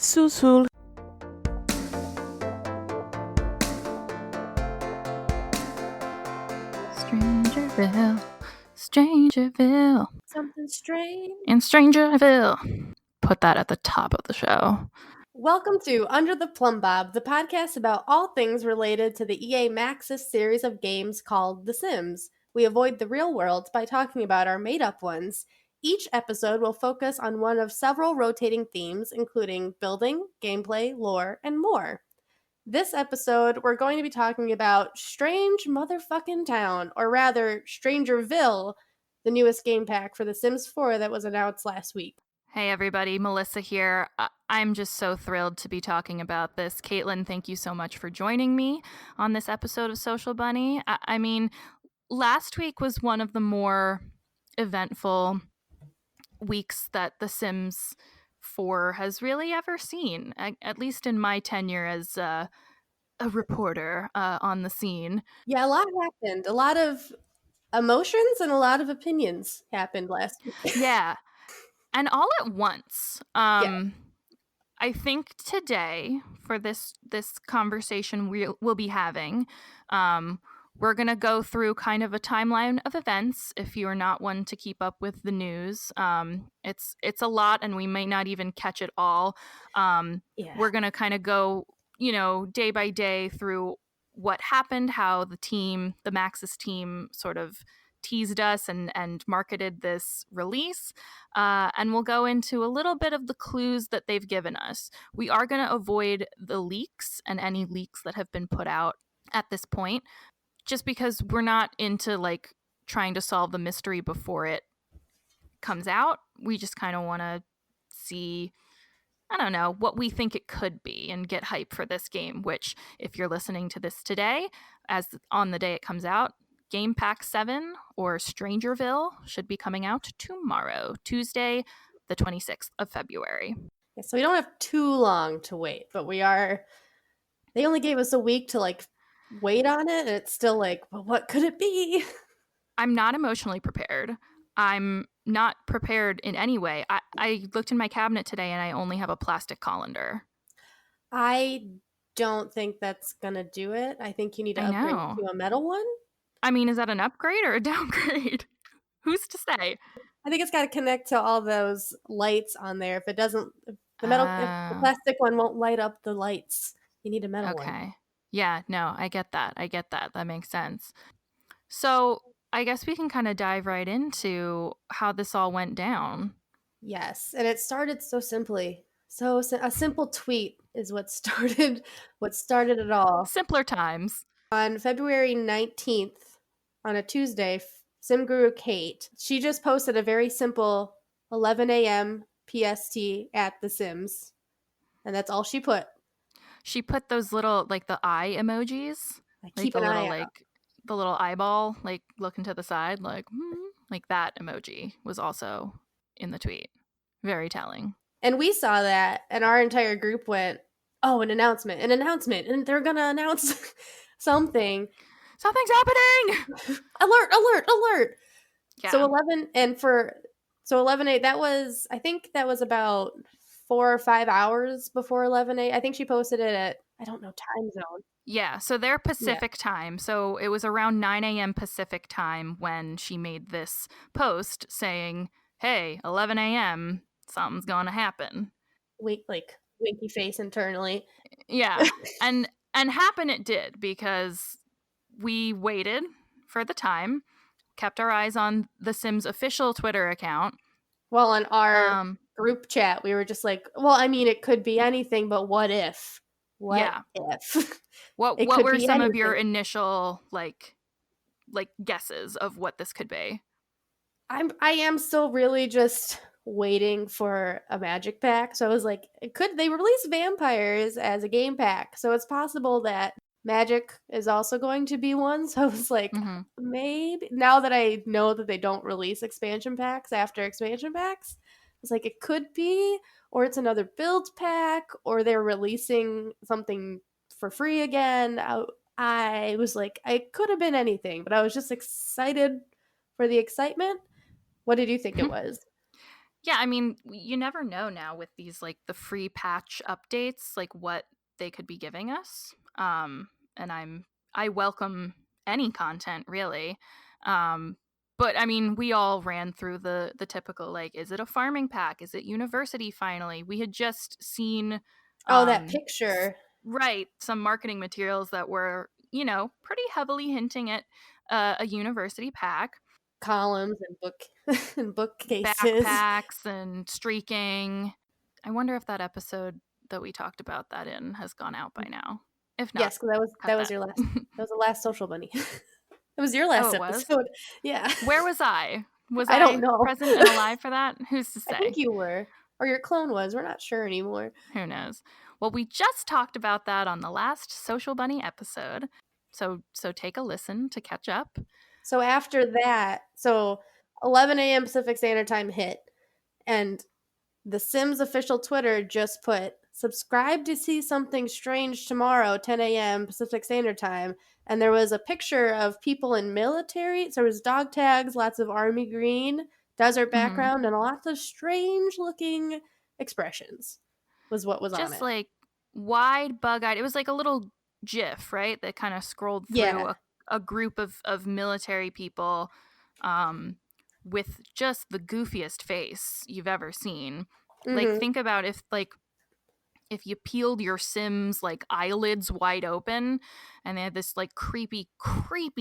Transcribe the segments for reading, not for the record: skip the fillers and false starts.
Susul. StrangerVille, StrangerVille, Something strange. in StrangerVille. Put that at the top of the show. Welcome to Under the Plumb Bob, the podcast about all things related to the EA Maxis series of games called The Sims. We avoid the real world by talking about our made-up ones. Each episode will focus on one of several rotating themes, including building, gameplay, lore, and more. This episode, we're going to be talking about Strange Motherfucking Town, or rather, StrangerVille, the newest game pack for The Sims 4 that was announced last week. Hey everybody, Melissa here. I'm just so thrilled to be talking about this. Caitlin, thank you so much for joining me on this episode of Social Bunny. I mean, last week was one of the more eventful weeks that The Sims 4 has really ever seen, at least in my tenure as a reporter on the scene. Yeah, a lot happened. A lot of emotions and a lot of opinions happened last week. Yeah. And all at once. I think today, for this conversation we'll be having, we're going to go through kind of a timeline of events. If you're not one to keep up with the news, it's a lot, and we may not even catch it all. We're going to kind of go, day by day through what happened, how the Maxis team sort of teased us and marketed this release, and we'll go into a little bit of the clues that they've given us. We are going to avoid the leaks and any leaks that have been put out at this point, just because we're not into trying to solve the mystery before it comes out. We just kind of want to see, I don't know, what we think it could be and get hype for this game, which, if you're listening to this today, as on the day it comes out, Game Pack 7 or StrangerVille should be coming out tomorrow, Tuesday, the 26th of February. Yeah, so we don't have too long to wait, but they only gave us a week to wait on it, and it's still well, what could it be? I'm not emotionally prepared. I'm not prepared in any way. I looked in my cabinet today and I only have a plastic colander. I don't think that's gonna do it. I think you need to upgrade to a metal one. I mean, is that an upgrade or a downgrade? Who's to say? I think it's got to connect to all those lights on there. If it doesn't, if the plastic one won't light up the lights, you need a metal one. Okay. Yeah, no, I get that. That makes sense. So I guess we can kind of dive right into how this all went down. Yes, and it started so simply. So a simple tweet is what started it all. Simpler times. On February 19th, on a Tuesday, Sim Guru Kate, she just posted a very simple 11 a.m. PST at The Sims, and that's all she put. She put those little, the eye emojis. Keep an eye out. The little eyeball, looking to the side, that emoji was also in the tweet. Very telling. And we saw that, and our entire group went, oh, an announcement, and they're gonna announce something. Something's happening! Alert! Yeah. So 11/8, I think that was about 4 or 5 hours before 11/8. I think she posted it at, I don't know, time zone. Yeah, so they're Pacific time. So it was around 9 a.m. Pacific time when she made this post saying, hey, 11 a.m., something's gonna happen. Winky face internally. Yeah, and happen it did, because we waited for the time, kept our eyes on the Sims official Twitter account. Well, on our group chat, we were just well, I mean, it could be anything, but what if? What if? What were some of your initial guesses of what this could be? I am still really just waiting for a magic pack. So I was could they release vampires as a game pack? So it's possible that magic is also going to be one. So I was maybe, now that I know that they don't release expansion packs after expansion packs, it's it could be, or it's another build pack, or they're releasing something for free again. I was it could have been anything, but I was just excited for the excitement. What did you think it was? Yeah, I mean, you never know now with these like the free patch updates, like what they could be giving us. And I welcome any content really. Um, but I mean, we all ran through the typical like, is it a farming pack? Is it university finally? We had just seen Oh, that um picture. right, some marketing materials that were, pretty heavily hinting at a university pack. Columns and and bookcases. Backpacks and streaking. I wonder if that episode that we talked about that in has gone out by now. If not, Yes, because cut that was that. your last. That was the last social bunny. It was your Oh, last it was? episode. Yeah. Where was I? Was I don't I know. present and alive for that? Who's to I think say? you were, or your clone was. We're not sure anymore. Who knows? Well, we just talked about that on the last Social Bunny episode. So take a listen to catch up. So after that, 11 a.m. Pacific Standard Time hit, and the Sims official Twitter just put, subscribe to see something strange tomorrow, 10 a.m. Pacific Standard Time. And there was a picture of people in military. So there was dog tags, lots of army green, desert Mhm. background, and lots of strange looking expressions was what was on Just it. like wide bug-eyed. It was like a little GIF, right? That kind of scrolled through Yeah. a group of military people um, with just the goofiest face you've ever seen. Like Mm-hmm. think about if you peeled your Sims like eyelids wide open and they had this like creepy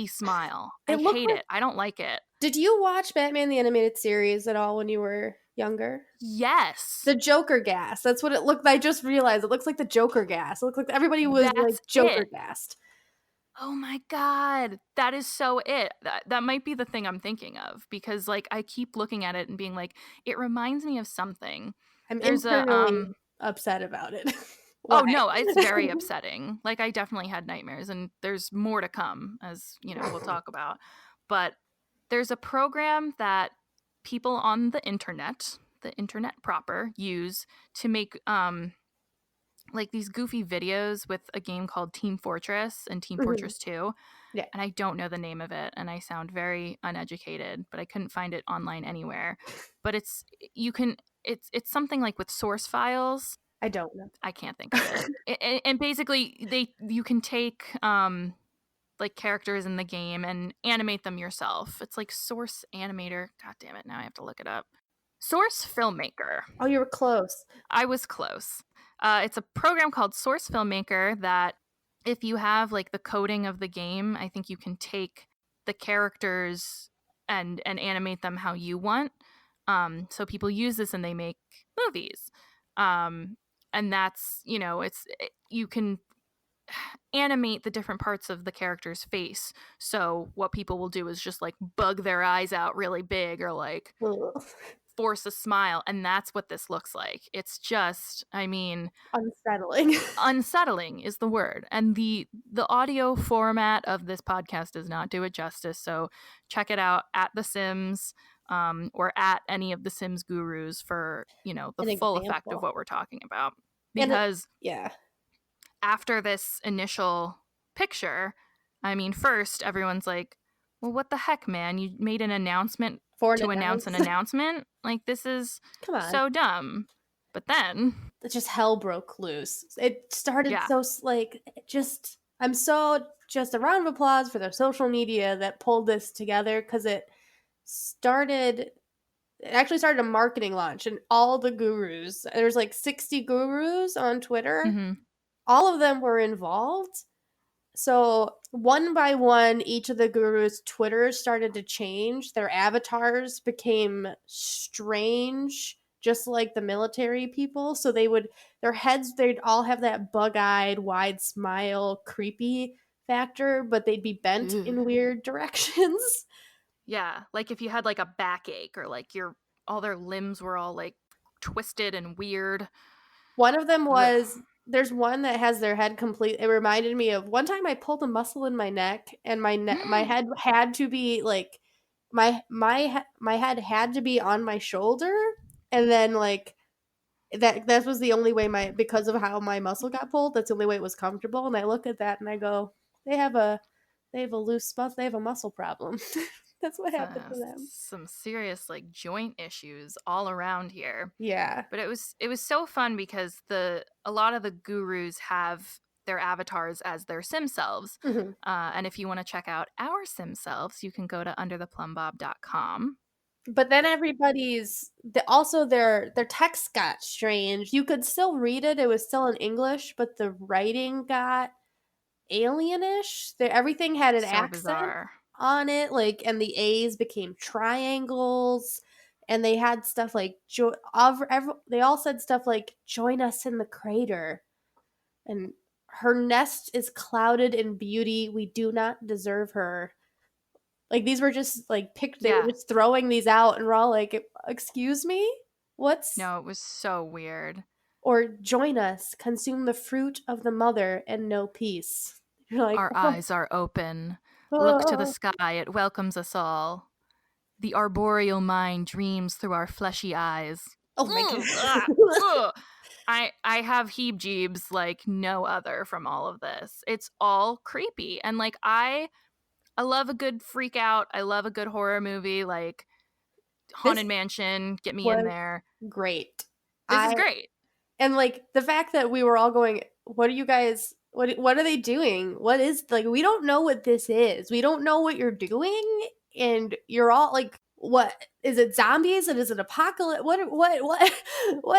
smile. I It looked hate like. it. I don't like it. Did you watch Batman the Animated Series at all when you were younger? Yes. The Joker gas. That's what it looked. I just realized it looks like the Joker gas. It looked like everybody was like That's Joker it. gassed. Oh my god, that is so it. That might be the thing I'm thinking of because like I keep looking at it and being like, it reminds me of something. I'm There's a internally upset about it. oh Why? no, it's very upsetting. Like I definitely had nightmares and there's more to come as, we'll talk about. But there's a program that people on the internet proper use to make like these goofy videos with a game called Team Fortress and Team Mhm. Fortress 2. Yeah. And I don't know the name of it and I sound very uneducated, but I couldn't find it online anywhere. But it's something like with source files. I don't know. I can't think of it. And basically you can take like characters in the game and animate them yourself. It's like Source Animator. God damn it, now I have to look it up. Source Filmmaker. Oh, you were close. I was close. It's a program called Source Filmmaker that if you have like the coding of the game, I think you can take the characters and animate them how you want. So people use this and they make movies. And that's, you can animate the different parts of the character's face. So what people will do is just like bug their eyes out really big or like Ugh. force a smile, and that's what this looks like. It's just, I mean, Unsettling. unsettling is the word, and the audio format of this podcast does not do it justice. So check it out at The Sims, or at any of the Sims gurus for the An full effect of example. what we're talking about. And Because yeah. after this initial picture, I mean, first everyone's like, well, what the heck, man? You made an announcement For to announce an announce. announcement? Like, this is Come on. so dumb. But then, It's just hell broke loose. It started yeah. so like I'm so just a round of applause for the social media that pulled this together because it actually started a marketing launch and all the gurus, there's like 60 gurus on Twitter. Mm-hmm. All of them were involved. So one by one, each of the gurus' Twitters started to change. Their avatars became strange, just like the military people. So their heads, they'd all have that bug-eyed, wide smile, creepy factor, but they'd be bent in weird directions. Yeah, like if you had like a backache or like all their limbs were all like twisted and weird. One of them there's one that has their head complete. It reminded me of one time I pulled a muscle in my neck and my head had to be like my head had to be on my shoulder, and then like that was the only way because of how my muscle got pulled, that's the only way it was comfortable. And I look at that and I go, they have a loose muscle, they have a muscle problem. That's what happened to them. Some serious like joint issues all around here. Yeah. But it was so fun because a lot of the gurus have their avatars as their sim selves. Mhm. And if you want to check out our sim selves, you can go to undertheplumbob.com. But then also their text got strange. You could still read it. It was still in English, but the writing got alienish. Everything had an So accent bizarre. on it, like, and the A's became triangles, and they had stuff like they all said stuff like "Join us in the crater," and "Her nest is clouded in beauty. We do not deserve her." Like, these were just like they were Yeah. just throwing these out, and we're all like, "Excuse me, what's?" No, it was so weird. Or "Join us, consume the fruit of the mother, and know peace." You're like, Our oh, eyes are open. Look to the sky, it welcomes us all. The arboreal mind dreams through our fleshy eyes. oh my Ugh. I have heebs-jeebs like no other from all of this. It's all creepy. And like I love a good freak out. I love a good horror movie like This Haunted Mansion, get me in was there. great. This is I great. And like the fact that we were all going, "What are you guys? What are they doing? What is, like, we don't know what this is. We don't know what you're doing." And you're all like, "What is it? Zombies? And is it apocalypse? What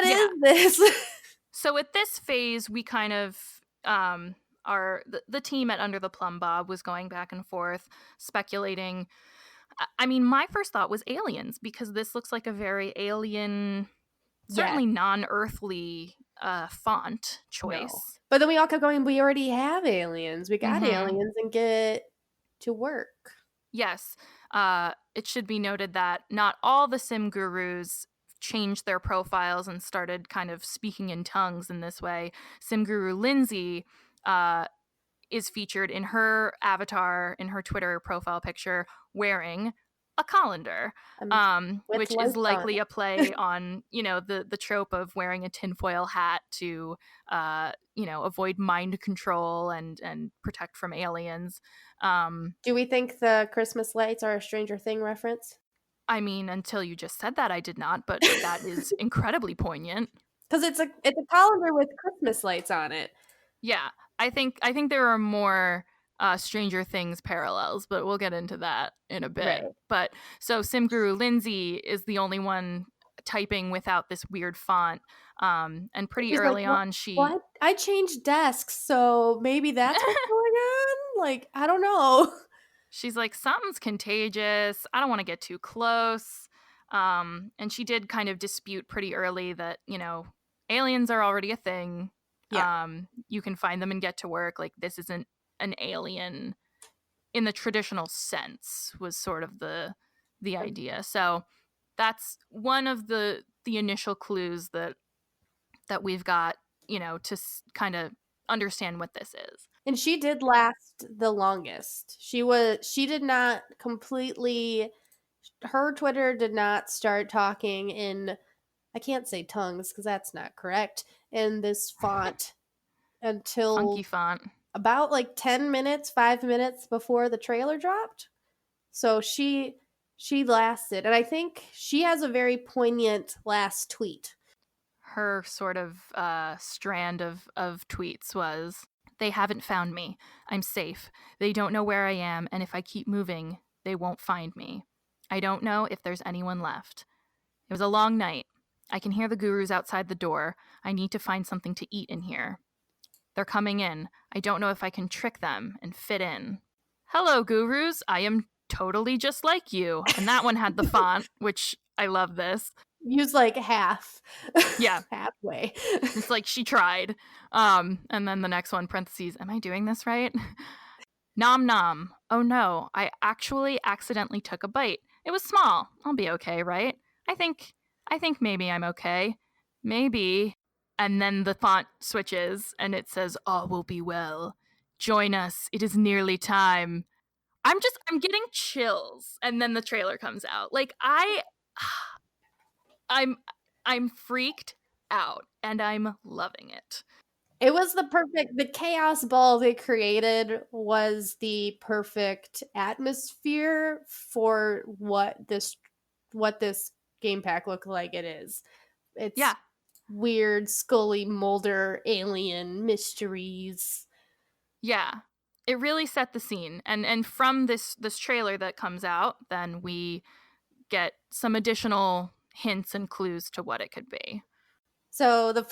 Yeah. is this?" So at this phase, we kind of the team at Under the Plumb Bob was going back and forth speculating. I mean, my first thought was aliens because this looks like a very alien, Yeah, certainly non-earthly font no. choice. But then we all kept going, "We already have aliens. We got Mm-hmm. aliens and get to work." Yes. It should be noted that not all the sim gurus changed their profiles and started kind of speaking in tongues in this way. Sim guru Lindsay is featured in her avatar, in her Twitter profile picture, wearing a colander, I'm with which is lights on likely a it. play on, the trope of wearing a tinfoil hat to, avoid mind control and protect from aliens. Do we think the Christmas lights are a Stranger Thing reference? I mean, until you just said that, I did not, but that is incredibly poignant. Because it's a colander with Christmas lights on it. Yeah, I think there are more Stranger Things parallels, but we'll get into that in a bit. Right. But so Sim Guru Lindsay is the only one typing without this weird font, and pretty She's like, early "What? on, she What? I changed desks, so maybe that's what's going on? Like, I don't know." she's like something's contagious. I don't want to get too close. And she did kind of dispute pretty early that aliens are already a thing. Yeah. You can find them and get to work. Like this isn't an alien in the traditional sense was sort of the idea. So that's one of the initial clues that we've got, to kind of understand what this is. And she did last the longest. She did not completely her Twitter did not start talking in, I can't say tongues because that's not correct, in this font Funky until font. about like 10 minutes, 5 minutes before the trailer dropped. So she lasted, and I think she has a very poignant last tweet. Her sort of strand of tweets was, "They haven't found me. I'm safe. They don't know where I am, and if I keep moving, they won't find me. I don't know if there's anyone left. It was a long night. I can hear the gurus outside the door. I need to find something to eat in here. They're coming in. I don't know if I can trick them and fit in. Hello, gurus. I am totally just like you." And that one had the font, which I love this. Use like half. Yeah. Halfway. It's like she tried. And then the next one, parentheses, am I doing this right? Nom nom. Oh no, I actually accidentally took a bite. It was small. I'll be okay, right? I think maybe I'm okay. Maybe. And then the font switches and it says, "All will be well. Join us. It is nearly time." I'm getting chills. And then the trailer comes out. Like I'm freaked out and I'm loving it. It was the chaos ball they created was the perfect atmosphere for what this game pack looked like it is. It's Yeah. weird, Scully, Mulder, alien mysteries. Yeah. It really set the scene. And from this trailer that comes out, then we get some additional hints and clues to what it could be. So the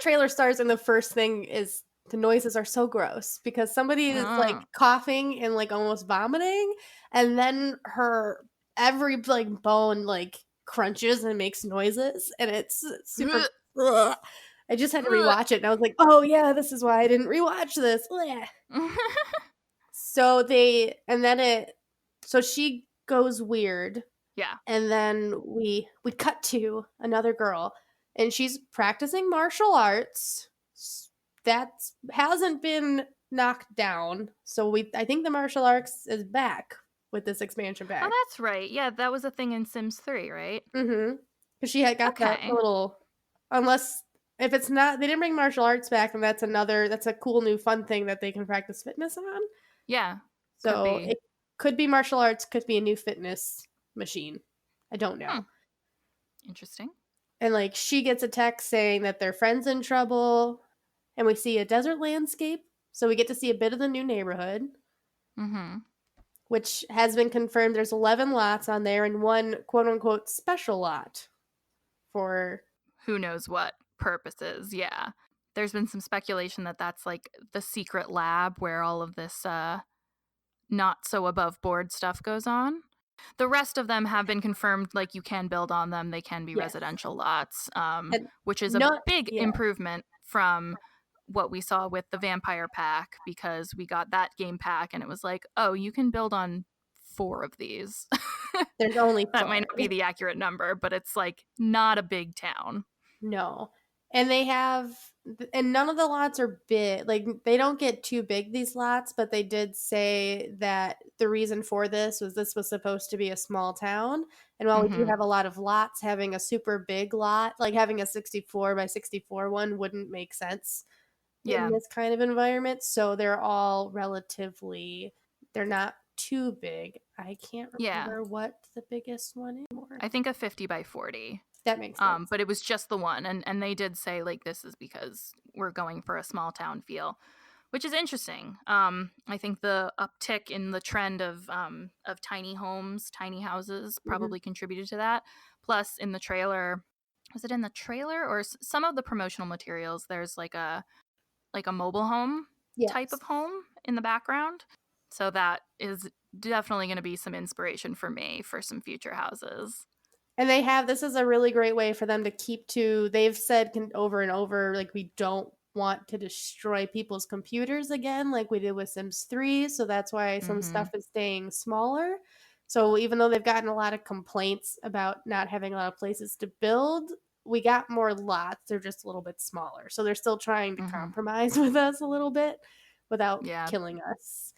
trailer starts and the first thing is the noises are so gross because somebody is like coughing and like almost vomiting, and then her every like bone like crunches and makes noises, and it's super. Ugh. I just had to rewatch it, and I was like, "Oh yeah, this is why I didn't rewatch this." So so she goes weird. Yeah. And then we cut to another girl, and she's practicing martial arts. That hasn't been knocked down. So I think the martial arts is back with this expansion Oh, pack. that's right. Yeah, that was a thing in Sims 3, right? Mm-hmm. Because she had got the Okay. little, unless if it's not, they didn't bring martial arts back, and that's a cool new fun thing that they can practice fitness on. Yeah. Could So be. it could be martial arts, could be a new fitness machine. I don't know. Interesting. And like she gets a text saying that their friend's in trouble, and we see a desert landscape, so we get to see a bit of the new neighborhood. Which has been confirmed. There's 11 lots on there and one quote unquote special lot for who knows what purposes. Yeah. There's been some speculation that that's like the secret lab where all of this not so above board stuff goes on. The rest of them have been confirmed, like you can build on them. They can be residential lots, which is a big improvement from what we saw with the vampire pack, because we got that game pack and it was like, oh, you can build on 4 of these. There's only 4. That might not be the accurate number, but it's like not a big town. No. And none of the lots are big. Like, they don't get too big, these lots, but they did say that the reason for this was supposed to be a small town. And while we do have a lot of lots, having a super big lot, like having a 64 by 64 one, wouldn't make sense in this kind of environment. So they're all they're not too big. I can't remember what the biggest one is anymore. I think a 50 by 40. That makes sense. But it was just the one, and they did say like this is because we're going for a small town feel, which is interesting. I think the uptick in the trend of tiny homes, tiny houses, probably contributed to that. Plus, in the trailer, was it in the trailer or some of the promotional materials? There's like a mobile home type of home in the background, so that is definitely going to be some inspiration for me for some future houses. And this is a really great way for them to they've said over and over, like, we don't want to destroy people's computers again, like we did with Sims 3. So that's why some stuff is staying smaller. So even though they've gotten a lot of complaints about not having a lot of places to build, we got more lots. They're just a little bit smaller. So they're still trying to compromise with us a little bit without killing us.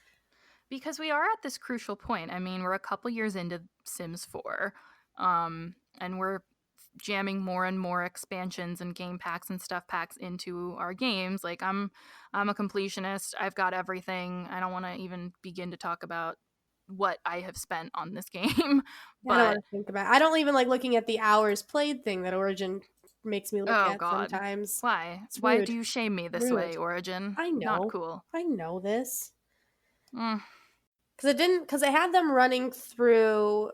Because we are at this crucial point. I mean, we're a couple years into Sims 4. And we're jamming more and more expansions and game packs and stuff packs into our games. Like I'm a completionist. I've got everything. I don't want to even begin to talk about what I have spent on this game. But I don't want to think about it. I don't even like looking at the hours played thing that Origin makes me look at sometimes. Why? Why do you shame me this way, Origin? I know. Not cool. I know this. Because it had them running through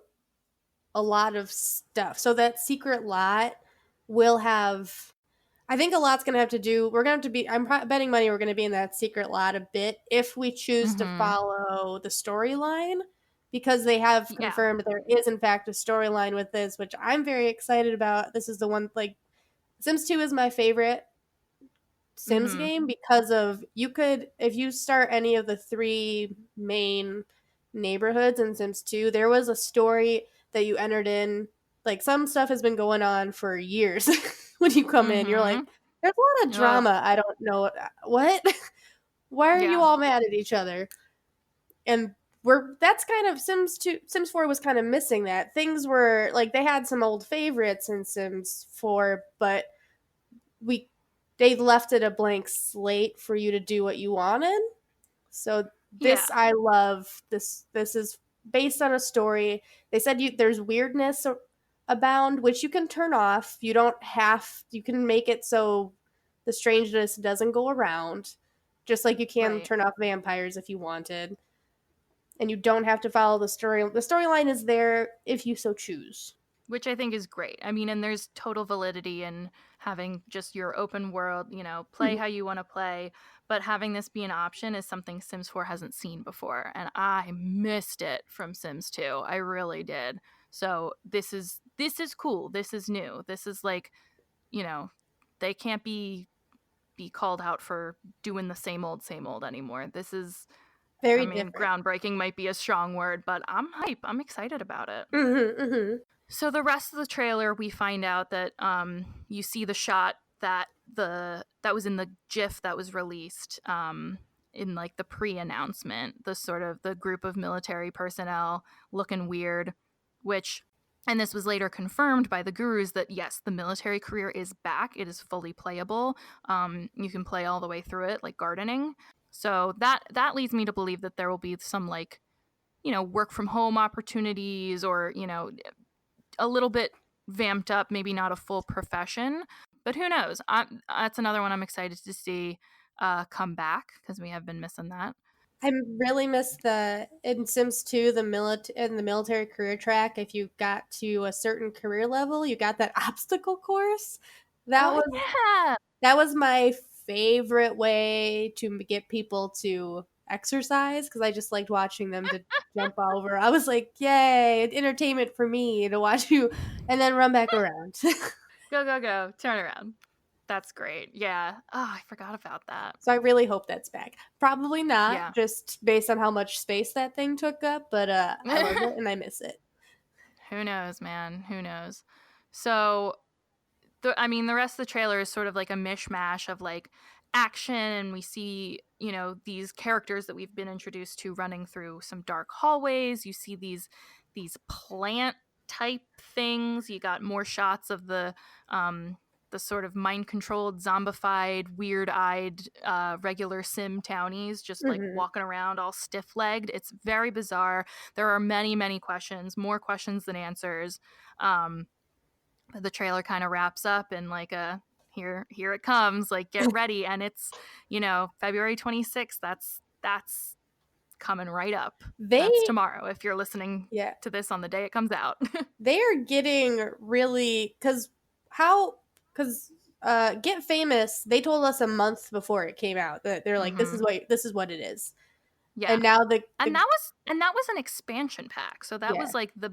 a lot of stuff. So that secret lot will have, I think a lot's going to have to do, I'm betting money we're going to be in that secret lot a bit if we choose to follow the storyline, because they have confirmed there is in fact a storyline with this, which I'm very excited about. This is the one, like, Sims 2 is my favorite Sims game because of, if you start any of the 3 main neighborhoods in Sims 2, there was a story that you entered in. Like, some stuff has been going on for years. When you come in, you're like, there's a lot of drama. I don't know what. Why are you all mad at each other? And that's kind of Sims 4 was kind of missing that. Things were like, they had some old favorites in Sims 4, but they left it a blank slate for you to do what you wanted. So this, Yeah. I love this. This is based on a story. They said there's weirdness abound, which you can turn off. You don't have. You can make it so the strangeness doesn't go around, just like you can Right. turn off vampires if you wanted. And you don't have to follow the story. The storyline is there if you so choose. Which I think is great. I mean, and there's total validity in having just your open world, play how you want to play, but having this be an option is something Sims 4 hasn't seen before, and I missed it from Sims 2. I really did. So this is cool. This is new. This is like, they can't be called out for doing the same old anymore. This is, I Very mean, different. groundbreaking might be a strong word, but I'm hype. I'm excited about it. So the rest of the trailer, we find out that you see the shot that was in the GIF that was released in like the pre-announcement, the sort of the group of military personnel looking weird, and this was later confirmed by the gurus that yes, the military career is back. It is fully playable. You can play all the way through it, like gardening. So that leads me to believe that there will be some like, work from home opportunities, or a little bit vamped up, maybe not a full profession, but who knows? That's another one I'm excited to see come back, because we have been missing that. I really miss in Sims 2 the military career track. If you got to a certain career level, you got that obstacle course. That Oh was yeah. that was my favorite way to get people to exercise, because I just liked watching them to jump over. I was like, yay, entertainment for me to watch you and then run back around. Go, turn around. That's great. Yeah. Oh, I forgot about that. So I really hope that's back. Probably not, Yeah. just based on how much space that thing took up, but I love it and I miss it. Who knows, man? Who knows? So the rest of the trailer is sort of like a mishmash of like action, and we see these characters that we've been introduced to running through some dark hallways. You see these plant type things. You got more shots of the sort of mind controlled, zombified, weird eyed regular sim townies just like walking around all stiff legged. It's very bizarre. There are many questions, more questions than answers. The trailer kind of wraps up in like a here it comes, like get ready, and it's February 26th. That's coming right up. That's tomorrow if you're listening to this on the day it comes out. They are getting really, because Get Famous, they told us a month before it came out that they're like, this is what it is. Yeah. And now and that was an expansion pack. So that was like the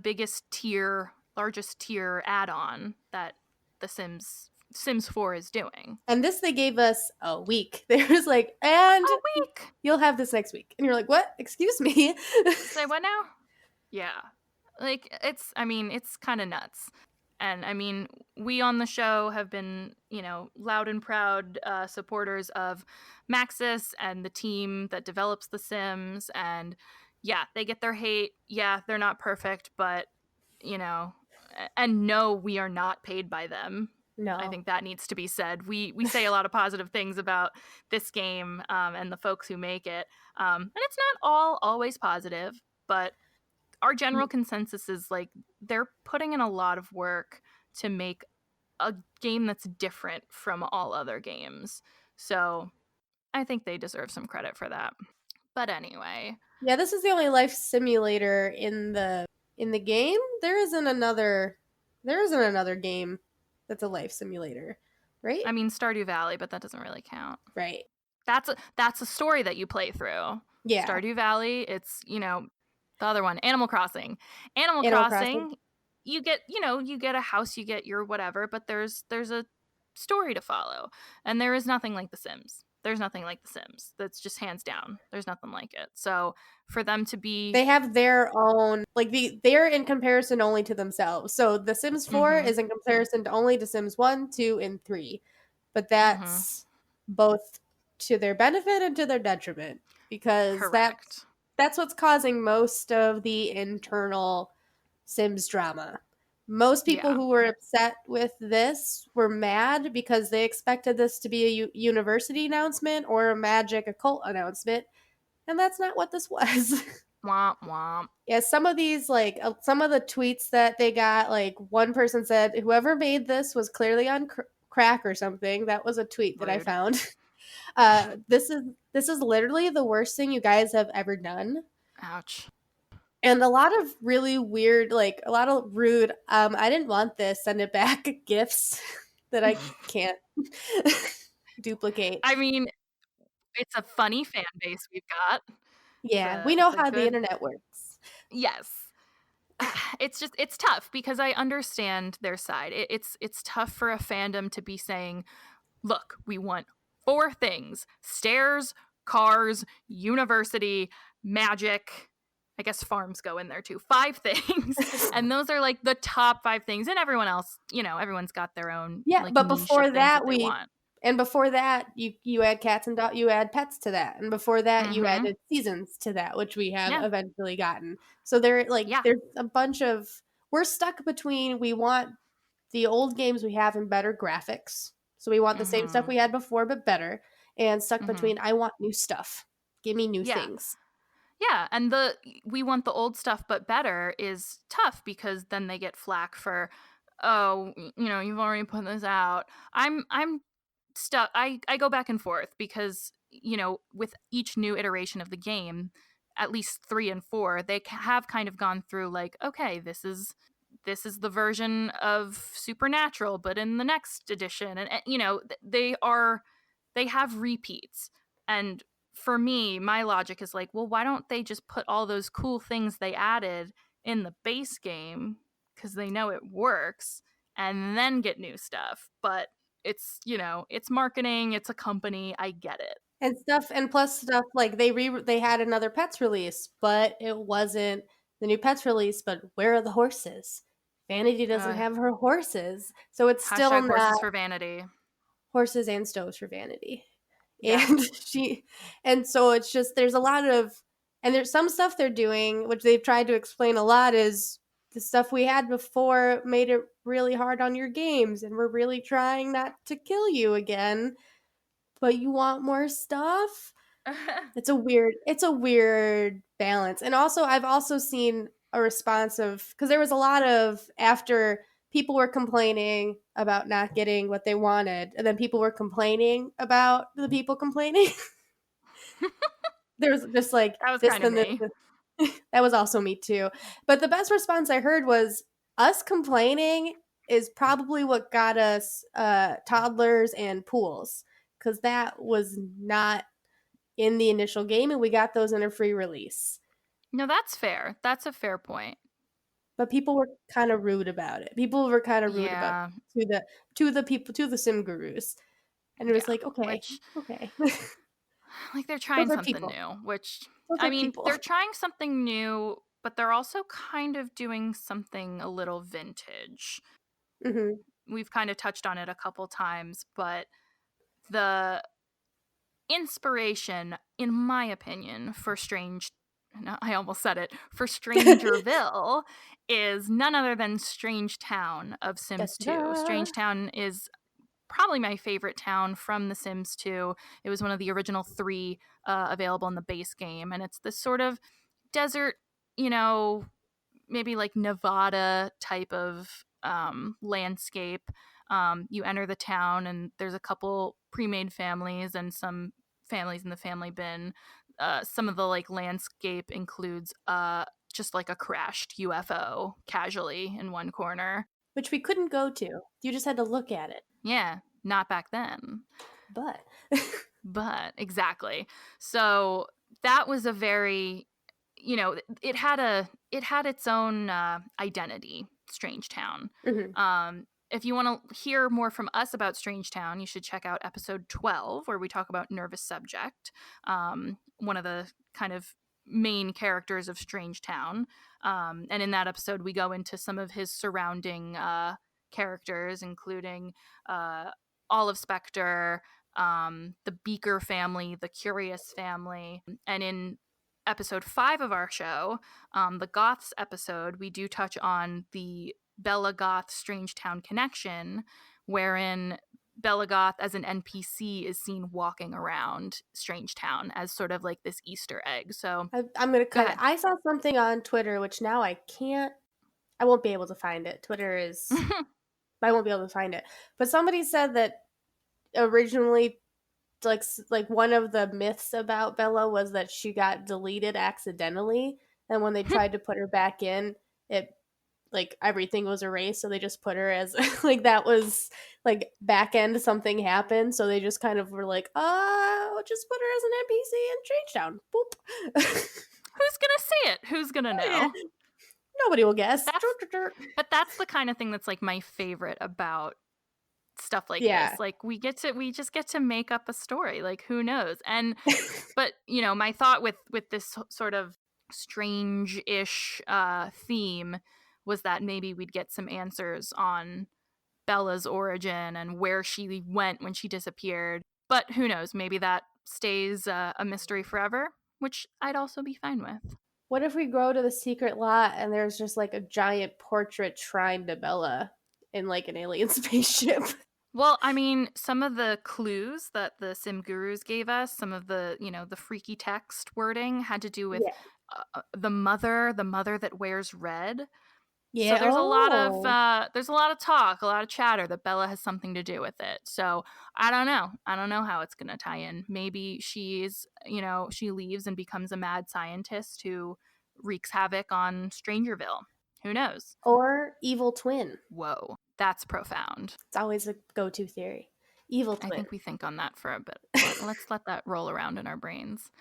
largest tier add-on that the Sims 4 is doing. And this, they gave us a week. They was like, and a week. You'll have this next week. And you're like, what? Excuse me. Say what now? Yeah. Like it's kind of nuts. And I mean, we on the show have been, loud and proud supporters of Maxis and the team that develops The Sims. And yeah, they get their hate. Yeah, they're not perfect, but, and no, we are not paid by them. No. I think that needs to be said. We say a lot of positive things about this game and the folks who make it. And it's not always positive, but our general consensus is like they're putting in a lot of work to make a game that's different from all other games. So I think they deserve some credit for that. But anyway. Yeah, this is the only life simulator in the game. There isn't another game that's a life simulator, right? I mean, Stardew Valley, but that doesn't really count. Right. That's a story that you play through. Yeah. Stardew Valley, it's, the other one, Animal Crossing. Animal Crossing, you get a house, you get your whatever, but there's a story to follow. And there is nothing like The Sims. There's nothing like The Sims. That's just hands down. There's nothing like it. So for them to be... They have their own, like they're in comparison only to themselves. So The Sims 4 is in comparison to only The Sims 1, 2, and 3. But that's both to their benefit and to their detriment. Because that's what's causing most of the internal Sims drama. Most people Yeah. who were upset with this were mad because they expected this to be a university announcement or a magic occult announcement, and that's not what this was. Womp womp. Yeah, some of these, like, some of the tweets that they got, like, one person said, "Whoever made this was clearly on crack or something." That was a tweet that I Rude. found. This is literally the worst thing you guys have ever done. Ouch. And a lot of really weird, like, a lot of rude, "I didn't want this, send it back" gifts that I can't duplicate. I mean, it's a funny fan base we've got. Yeah, we It's know a how the good internet works. yes. It's just it's tough because I understand their side. It's tough for a fandom to be saying, "Look, we want 4 things: stairs, cars, university, magic." I guess farms go in there too. 5 things. And those are like the top 5 things, and everyone else, everyone's got their own Yeah, like but niche of before things that, that they want. before that, you add cats and you add pets to that, and before that, you Mhm. added seasons to that, which we have Yeah. eventually gotten. So Yeah. there's a bunch of we're stuck between we want the old games we have in better graphics, so we want the same stuff Mhm. we had before but better, and stuck Mhm. between I want new stuff. Give me new Yeah. things. Yeah, and the we want the old stuff but better is tough because then they get flack for, oh, you've already put this out. I'm stuck. I go back and forth because with each new iteration of the game, at least 3 and 4, they have kind of gone through like, okay, this is the version of Supernatural, but in the next edition, and they have repeats. And for me, my logic is like, well, why don't they just put all those cool things they added in the base game because they know it works, and then get new stuff? But it's marketing, it's a company, I get it. And stuff and plus stuff like they had another Pets release, but it wasn't the new Pets release, but where are the horses? Vanity doesn't uh, have her horses, so it's still Hashtag not horses for vanity. horses and stoves for Vanity. Yeah. And so it's just there's a lot of and there's some stuff they're doing, which they've tried to explain a lot is the stuff we had before made it really hard on your games, and we're really trying not to kill you again, but you want more stuff? It's a weird balance. And also I've also seen a response of because there was a lot of after people were complaining about not getting what they wanted, and then people were complaining about the people complaining. There was just like That was this kind of and this, me. that was also me too. But the best response I heard was us complaining is probably what got us toddlers and pools because that was not in the initial game, and we got those in a free release. No, that's fair. That's a fair point. But people were kind of rude about it. People were kind of rude about Yeah. to the people to the sim gurus, and it was Yeah. like, okay, Which, okay, like, they're those trying are something people. new, which, Those I are mean, people. they're trying something new, but they're also kind of doing something a little vintage. Hmm. We've kind of touched on it a couple times, but the inspiration, in my opinion, for Strange, no, I almost said it, for StrangerVille is none other than Strange Town of Da, Sims da, 2. da. Strange Town is probably my favorite town from The Sims 2. It was one of the original 3 available in the base game, and it's this sort of desert, you know, maybe like Nevada type of landscape. You enter the town, and there's a couple pre-made families and some families in the family bin. Some of the like landscape includes just like a crashed UFO casually in one corner. Which we couldn't go to. You just had to look at it. Yeah, not back then. But But exactly. So that was a very, it had its own identity, Strange Town. Mhm. If you want to hear more from us about Strange Town, you should check out episode 12, where we talk about Nervous Subject, one of the kind of main characters of Strange Town. And in that episode, we go into some of his surrounding characters, including Olive Spectre, the Beaker family, the Curious family. And in episode 5 of our show, the Goths episode, we do touch on the Bella Goth Strangetown connection, wherein Bella Goth as an NPC is seen walking around Strangetown as sort of like this Easter egg. So I'm gonna go cut it. ahead. I saw something on Twitter, which now I won't be able to find it. I won't be able to find it. But somebody said that originally, like one of the myths about Bella was that she got deleted accidentally, and when they tried to put her back in, it like everything was erased, so they just put her as like that was like back end something happened, so they just kind of were like, oh, just put her as an NPC in Changetown. Boop. Who's gonna see it? Who's gonna know? Yeah. Nobody will guess. But that's the kind of thing that's like my favorite about stuff like Yeah. this. Like we just get to make up a story. Like who knows? And but my thought with this sort of strange-ish theme was that maybe we'd get some answers on Bella's origin and where she went when she disappeared. But who knows? Maybe that stays a mystery forever, which I'd also be fine with. What if we go to the secret lot and there's just like a giant portrait shrine to Bella in like an alien spaceship? Well, I mean, some of the clues that the sim gurus gave us, some of the, the freaky text wording had to do with Yeah. the mother that wears red. So Yeah. there's a lot of talk, a lot of chatter that Bella has something to do with it. So I don't know. I don't know how it's going to tie in. Maybe she's, she leaves and becomes a mad scientist who wreaks havoc on Strangerville. Who knows? Or evil twin. Whoa, that's profound. It's always a go-to theory. Evil twin. I think we think on that for a bit. Let's let that roll around in our brains.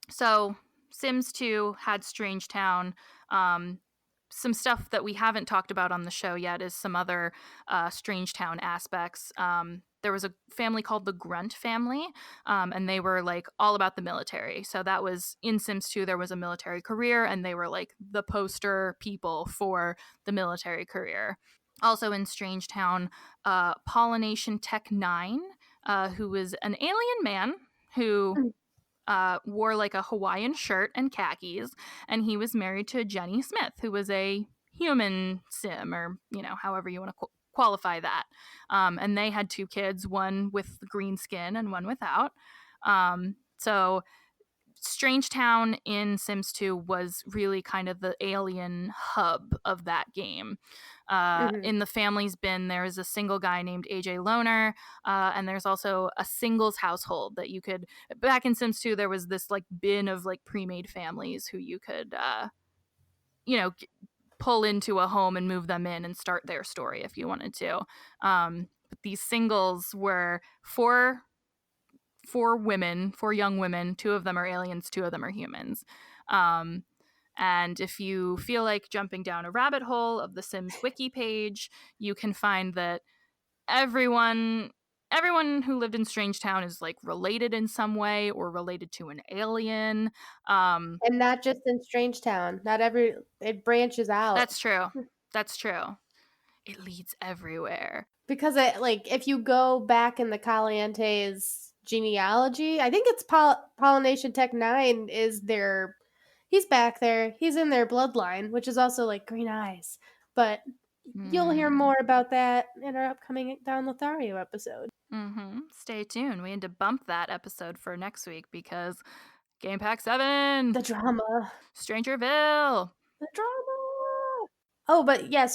So Sims 2 had Strangetown. Some stuff that we haven't talked about on the show yet is some other Strangetown aspects. There was a family called the Grunt family, and they were like all about the military. So that was in Sims 2, there was a military career, and they were like the poster people for the military career. Also in Strangetown, Pollination Tech 9, who was an alien man who wore like a Hawaiian shirt and khakis, and he was married to Jenny Smith, who was a human sim, or however you want to qualify that. And they had 2 kids, one with green skin and one without. So Strangetown in Sims 2 was really kind of the alien hub of that game. In the family's bin, there's a single guy named AJ Loner, and there's also a singles household that you could. Back in Sims 2, there was this like bin of like pre-made families who you could, pull into a home and move them in and start their story if you wanted to. But these singles were 4 young women. 2 of them are aliens, 2 of them are humans. And if you feel like jumping down a rabbit hole of the Sims wiki page, you can find that everyone who lived in Strangetown is like related in some way or related to an alien. And not just in Strangetown. It branches out. That's true. It leads everywhere. Because if you go back in the Caliente's genealogy, I think it's Pollination Tech 9 is he's back there. He's in their bloodline, which is also like green eyes. But you'll hear more about that in our upcoming Don Lothario episode. Stay tuned. We had to bump that episode for next week because Game Pack 7. The drama. StrangerVille. The drama. Oh, but yeah,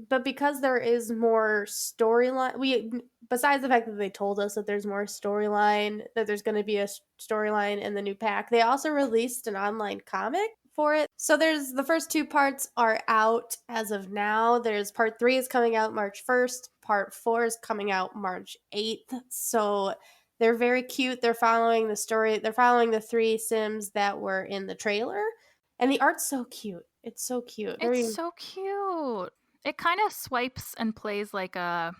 but because there is more storyline, besides the fact that they told us that there's more storyline, that there's going to be a storyline in the new pack, they also released an online comic for it. So the first 2 parts are out as of now. There's part 3 is coming out March 1st. Part 4 is coming out March 8th. So they're very cute. They're following the story. They're following the 3 Sims that were in the trailer. And the art's so cute. It's so cute. It's so cute. It kind of swipes and plays like a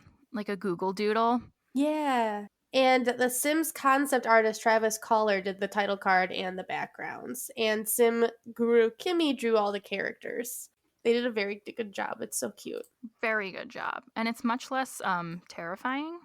Google Doodle. Yeah. And the Sims concept artist Travis Collar did the title card and the backgrounds. And Sim guru Kimmy drew all the characters. They did a very good job. It's so cute. Very good job. And it's much less terrifying.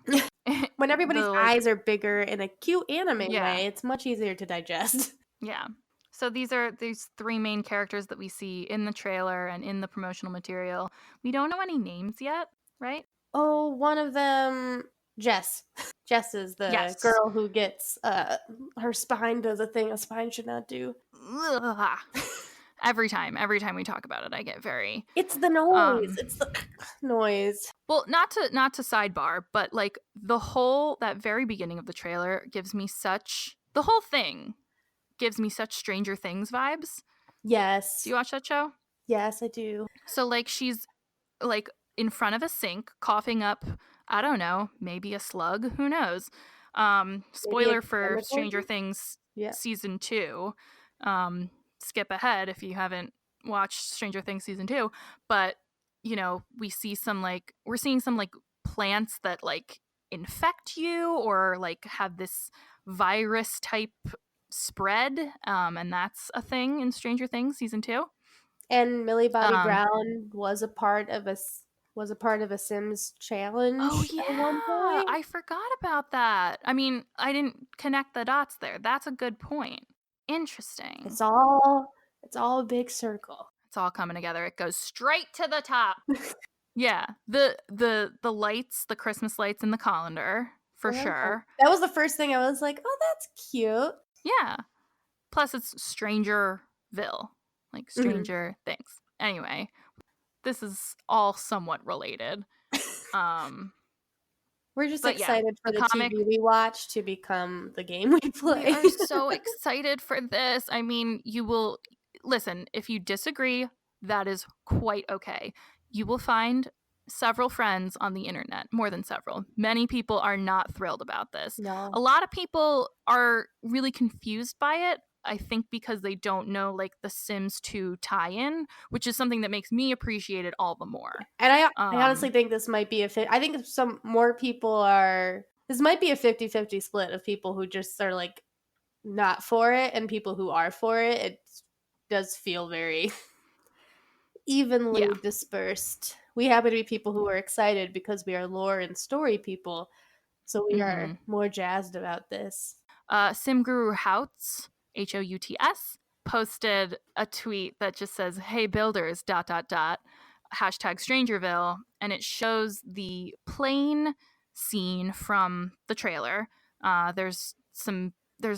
When everybody's eyes are bigger in a cute anime way, it's much easier to digest. Yeah. So these are these three main characters that we see in the trailer and in the promotional material. We don't know any names yet, right? Oh, one of them, Jess. Jess is the Yes. girl who gets her spine does a thing a spine should not do. Ugh. Every time we talk about it, I get very It's the noise. It's the noise. well, not to sidebar, but like that very beginning of the trailer gives me such the whole thing gives me such Stranger Things vibes. Yes. Do you watch that show? Yes, I do. So like she's like in front of a sink coughing up, I don't know, maybe a slug, who knows. Maybe a Spoiler for chemical? Stranger Things Yeah. season 2. Skip ahead if you haven't watched Stranger Things season 2, but you know, we're seeing some like plants that like infect you or like have this virus type spread, and that's a thing in Stranger Things season 2. And Millie Bobby Um, Brown was a part of a Sims oh challenge at one yeah, point. I forgot about that. I mean, I didn't connect the dots there. That's a good point. Interesting. It's all a big circle. It's all coming together. It goes straight to the top. Yeah, the lights, the Christmas lights in the colander for sure. That was the first thing I was like, "Oh, that's cute." Yeah. Plus, it's StrangerVille, like Stranger Things. Anyway, this is all somewhat related. We're just But yeah, excited for the the comic. TV we watch to become the game we We play. are so excited for this. I mean, you will listen. If you disagree, that is quite okay. You will find several friends on the internet, more than several. Many people are not thrilled about this. No. A lot of people are really confused by it. I think because they don't know like the Sims 2 tie-in, which is something that makes me appreciate it all the more. And I honestly think this might be I think some more people are this might be a 50-50 split of people who just are like not for it and people who are for it. It does feel very evenly Yeah. dispersed. We happen to be people who are excited because we are lore and story people, so we are more jazzed about this. Simguru Houts, Houts, posted a tweet that just says, "Hey builders, .. #StrangerVille," and it shows the plane scene from the trailer. There's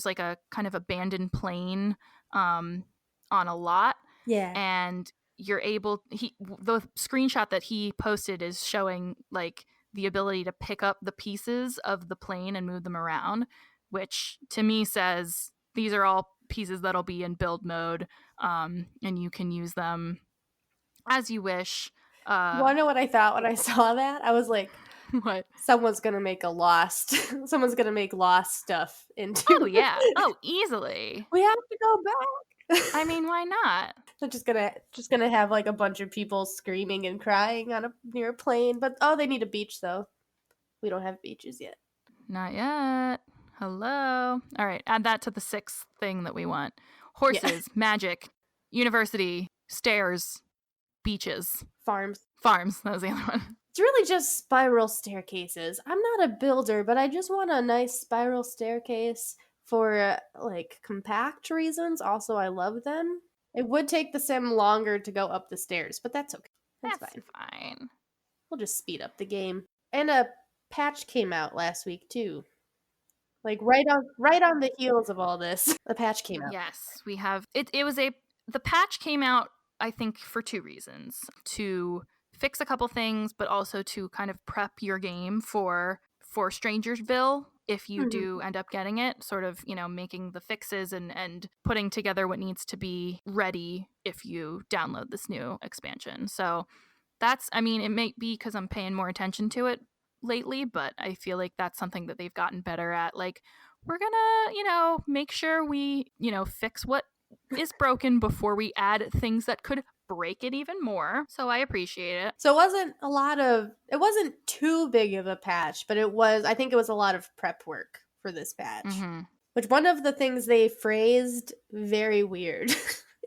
like a kind of abandoned plane on a lot. Yeah. And you're able the screenshot that he posted is showing like the ability to pick up the pieces of the plane and move them around, which to me says these are all pieces that'll be in build mode, and you can use them as you wish. You want to know what I thought when I saw that? I was like, what? Someone's gonna make someone's gonna make lost stuff into Oh yeah. Oh, easily. We have to go back. I mean, why not? They're just gonna have like a bunch of people screaming and crying near a plane. But they need a beach though. We don't have beaches yet. Not yet. Hello. All right, add that to the 6th thing that we want. Horses, magic, university, stairs, beaches. Farms. That was the other one. It's really just spiral staircases. I'm not a builder, but I just want a nice spiral staircase for like compact reasons. Also, I love them. It would take the sim longer to go up the stairs, but that's okay. That's fine. We'll just speed up the game. And a patch came out last week too. Like right on the heels of all this, the patch came out. Yes, we have it. The patch came out, I think, for 2 reasons: to fix a couple things, but also to kind of prep your game for StrangerVille if you do end up getting it. Sort of, making the fixes and putting together what needs to be ready if you download this new expansion. So it may be because I'm paying more attention to it lately, but I feel like that's something that they've gotten better at. Like, we're gonna, make sure we, fix what is broken before we add things that could break it even more. So I appreciate it. So it wasn't too big of a patch, but I think it was a lot of prep work for this patch. Which one of the things they phrased very weird.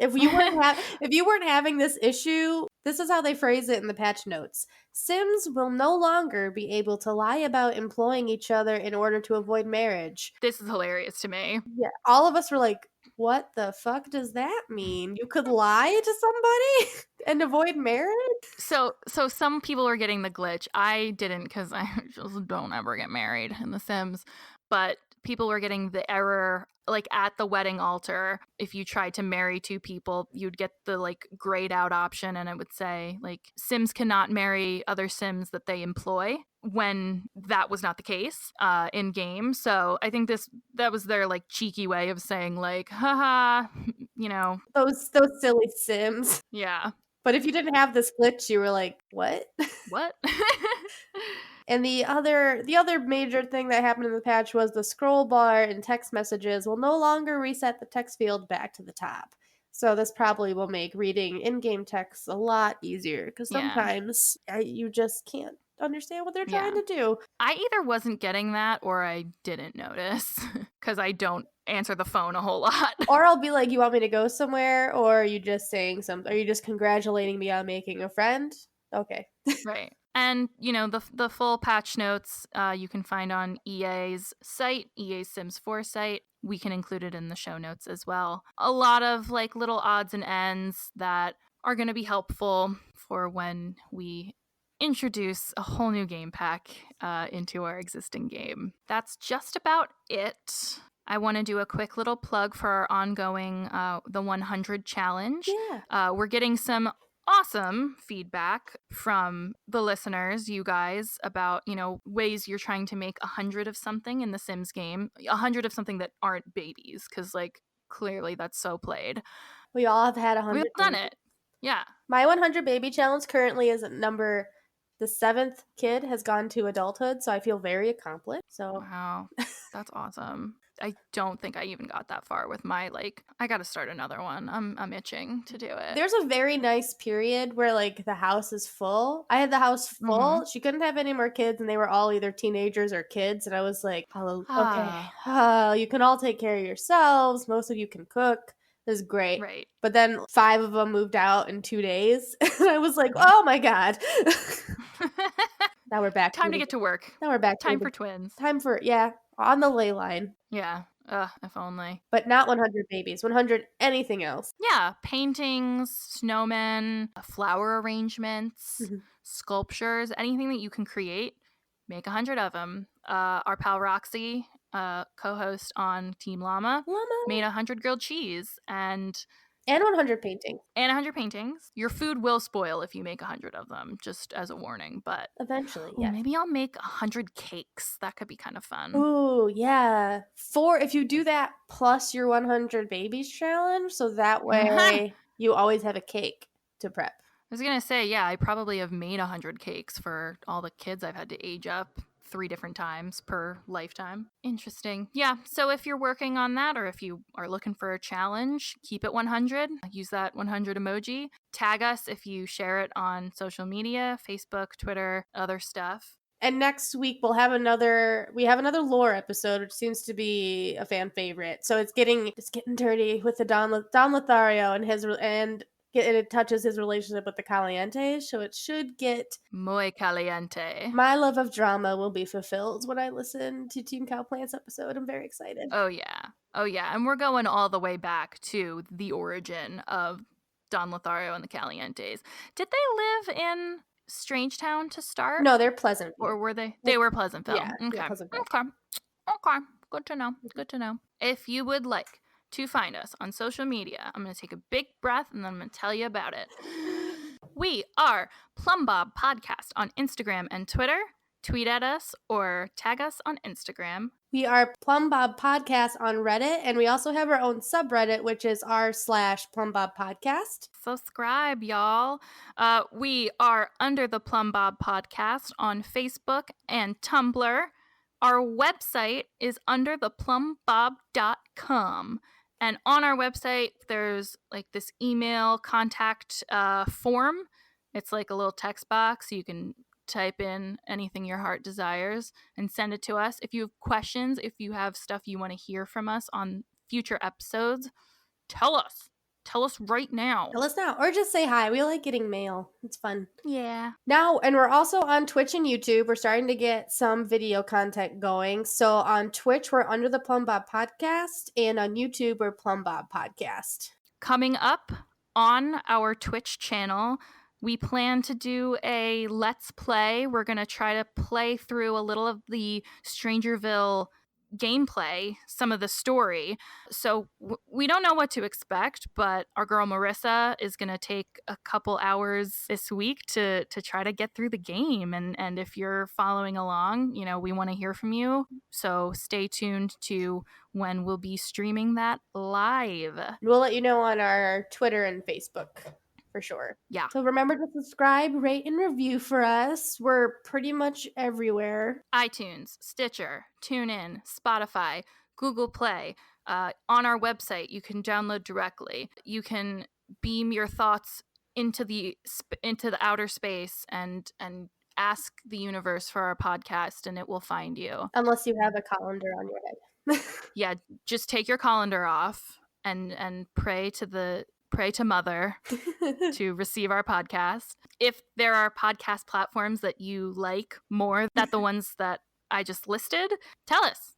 If you weren't having this issue, this is how they phrase it in the patch notes. Sims will no longer be able to lie about employing each other in order to avoid marriage. This is hilarious to me. Yeah, all of us were like, what the fuck does that mean? You could lie to somebody and avoid marriage? So some people are getting the glitch. I didn't, because I just don't ever get married in The Sims. But people were getting the error, like at the wedding altar, if you tried to marry two people, you'd get the like grayed out option, and it would say like Sims cannot marry other Sims that they employ, when that was not the case in game. So I think that was their like cheeky way of saying like, haha, Those silly Sims. yeah. But if you didn't have this glitch, you were like, what? What? And the other major thing that happened in the patch was the scroll bar in text messages will no longer reset the text field back to the top. So this probably will make reading in-game text a lot easier, because sometimes you just can't understand what they're trying to do. I either wasn't getting that or I didn't notice, because I don't answer the phone a whole lot. Or I'll be like, you want me to go somewhere? Or are you just saying something? Are you just congratulating me on making a friend? Okay. Right. And, the full patch notes you can find on EA's site, EA's Sims 4 site. We can include it in the show notes as well. A lot of like little odds and ends that are going to be helpful for when we introduce a whole new game pack into our existing game. That's just about it. I want to do a quick little plug for our ongoing the 100 challenge. Yeah. We're getting some awesome feedback from the listeners, you guys, about ways you're trying to make 100 of something in the Sims game, 100 of something that aren't babies, because like clearly that's so played. We all have had 100. We've done it. Yeah. My 100 baby challenge currently is at number. The 7th kid has gone to adulthood, so I feel very accomplished. So wow, that's awesome. I don't think I even got that far with my I got to start another one. I'm itching to do it. There's a very nice period where like the house is full. I had the house full. She couldn't have any more kids, and they were all either teenagers or kids. And I was like, okay, you can all take care of yourselves. Most of you can cook. This is great. Right. But then 5 of them moved out in 2 days. And I was like, oh my God. Now we're back. Time to get to work. Now we're back. Time for twins. Time for, on the ley line. Yeah. If only. But not 100 babies. 100 anything else. Yeah. Paintings, snowmen, flower arrangements, sculptures, anything that you can create. Make 100 of them. Our pal Roxy, co-host on Team Llama, made 100 grilled cheese and 100 paintings. And 100 paintings. Your food will spoil if you make 100 of them, just as a warning. But eventually, yeah. Maybe I'll make 100 cakes. That could be kind of fun. Ooh, yeah. If you do that plus your 100 babies challenge, so that way you always have a cake to prep. I was going to say, yeah, I probably have made 100 cakes for all the kids I've had to age up 3 different times per lifetime. Interesting. Yeah, so if you're working on that, or if you are looking for a challenge, keep it 100. Use that 100 emoji. Tag us if you share it on social media, Facebook, Twitter, other stuff. And next week we have another lore episode, which seems to be a fan favorite. So it's getting dirty with the Don Lothario and it touches his relationship with the Calientes, so it should get muy caliente. My love of drama will be fulfilled when I listen to Team Cowplant's episode. I'm very excited. Oh yeah, and we're going all the way back to the origin of Don Lothario and the Calientes. Did they live in Strangetown to start? No, they're Pleasantville. Or were they? They were Pleasantville. Yeah, okay. Pleasantville. Okay. Good to know. If you would like to find us on social media, I'm going to take a big breath and then I'm going to tell you about it. We are ŁÇŁMBob Podcast on Instagram and Twitter. Tweet at us or tag us on Instagram. We are ŁÇŁMBob Podcast on Reddit, and we also have our own subreddit, which is r/ŁÇŁMBob Podcast. Subscribe, y'all. We are under the ዄÇŁMBob Podcast on Facebook and Tumblr. Our website is under theplumbob.com. And on our website, there's like this email contact form. It's like a little text box. You can type in anything your heart desires and send it to us. If you have questions, if you have stuff you want to hear from us on future episodes, tell us. Tell us right now. Tell us now. Or just say hi. We like getting mail. It's fun. Yeah. Now, and we're also on Twitch and YouTube. We're starting to get some video content going. So on Twitch, we're Under the Plum Bob Podcast. And on YouTube, we're Plum Bob Podcast. Coming up on our Twitch channel, we plan to do a Let's Play. We're going to try to play through a little of the StrangerVille gameplay, some of the story. So we don't know what to expect, but our girl Marissa is going to take a couple hours this week to try to get through the game. And if you're following along, we want to hear from you. So stay tuned to when we'll be streaming that live. We'll let you know on our Twitter and Facebook. For sure. Yeah. So remember to subscribe, rate, and review for us. We're pretty much everywhere. iTunes, Stitcher, TuneIn, Spotify, Google Play. On our website, you can download directly. You can beam your thoughts into the outer space and ask the universe for our podcast, and it will find you. Unless you have a colander on your head. Yeah, just take your colander off and pray to Mother to receive our podcast. If there are podcast platforms that you like more than the ones that I just listed, tell us.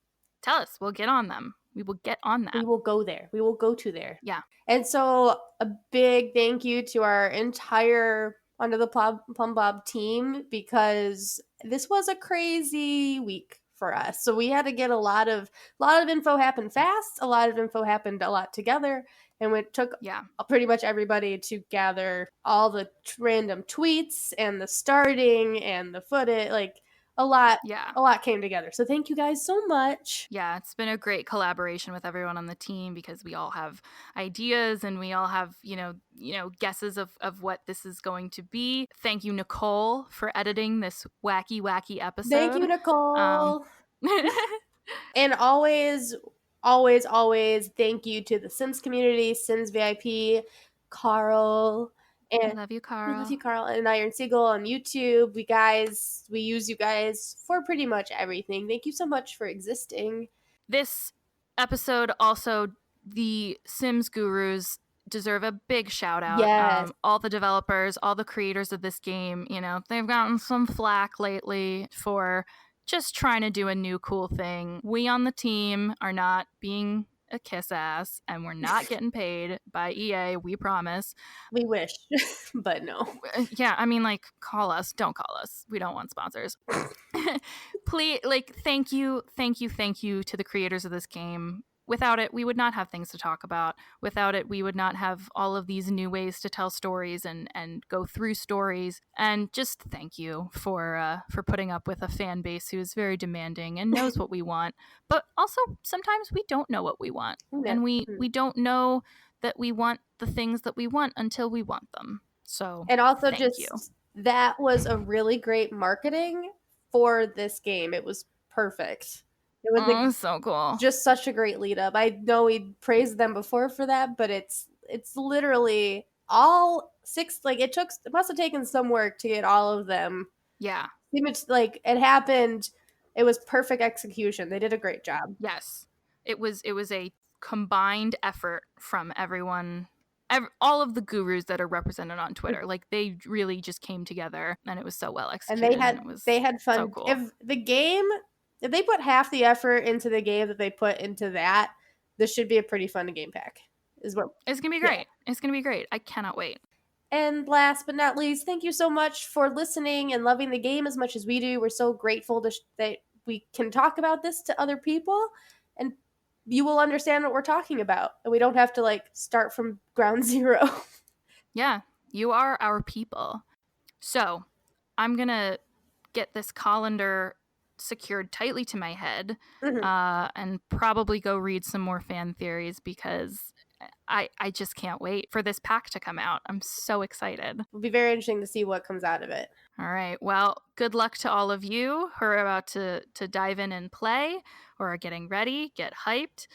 We'll get on them. We will get on that. We will go there. We will go to there. Yeah. And so a big thank you to our entire Under the Plum Bob team, because this was a crazy week for us. So we had to get a lot of info happen fast. A lot of info happened a lot together. And it took pretty much everybody to gather all the random tweets and the starting and the footage. Like a lot came together. So thank you guys so much. Yeah, it's been a great collaboration with everyone on the team, because we all have ideas and we all have, guesses of what this is going to be. Thank you, Nicole, for editing this wacky episode. Thank you, Nicole. And always thank you to the Sims community, Sims VIP, Carl. And I love you, Carl. I love you, Carl. And Iron Seagull on YouTube. We use you guys for pretty much everything. Thank you so much for existing. This episode also, the Sims gurus deserve a big shout out. Yes. All the developers, all the creators of this game, they've gotten some flack lately for just trying to do a new cool thing. We on the team are not being a kiss ass, and we're not getting paid by EA, we promise. We wish, but no. Yeah, call us. Don't call us. We don't want sponsors. Please, thank you to the creators of this game. Without it, we would not have things to talk about. Without it, we would not have all of these new ways to tell stories and go through stories. And just thank you for putting up with a fan base who is very demanding and knows what we want. But also, sometimes we don't know what we want. Yeah. And we don't know that we want the things that we want until we want them. So, and also thank you. That was a really great marketing for this game. It was perfect. It was so cool. Just such a great lead up. I know we praised them before for that, but it's literally all 6. It must have taken some work to get all of them. Yeah. It happened. It was perfect execution. They did a great job. Yes. It was a combined effort from everyone. All of the gurus that are represented on Twitter, they really just came together, and it was so well executed. And they had fun. So cool. If they put half the effort into the game that they put into that, this should be a pretty fun game pack. It's gonna be great. Yeah. It's gonna be great. I cannot wait. And last but not least, thank you so much for listening and loving the game as much as we do. We're so grateful that we can talk about this to other people, and you will understand what we're talking about, and we don't have to start from ground zero. Yeah, you are our people. So I'm gonna get this colander secured tightly to my head, and probably go read some more fan theories, because I just can't wait for this pack to come out. I'm so excited. It'll be very interesting to see what comes out of it. All right. Well, good luck to all of you who are about to dive in and play, or are getting ready, get hyped.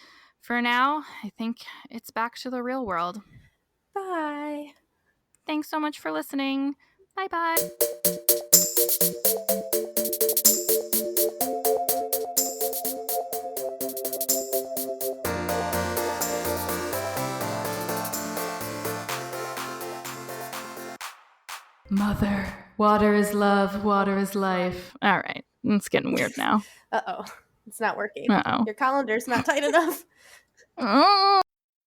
For now, I think it's back to the real world. Bye. Thanks so much for listening. Bye-bye. Mother, water is love, water is life. All right. It's getting weird now. Uh-oh. It's not working. Uh-oh. Your colander's not tight enough. Oh.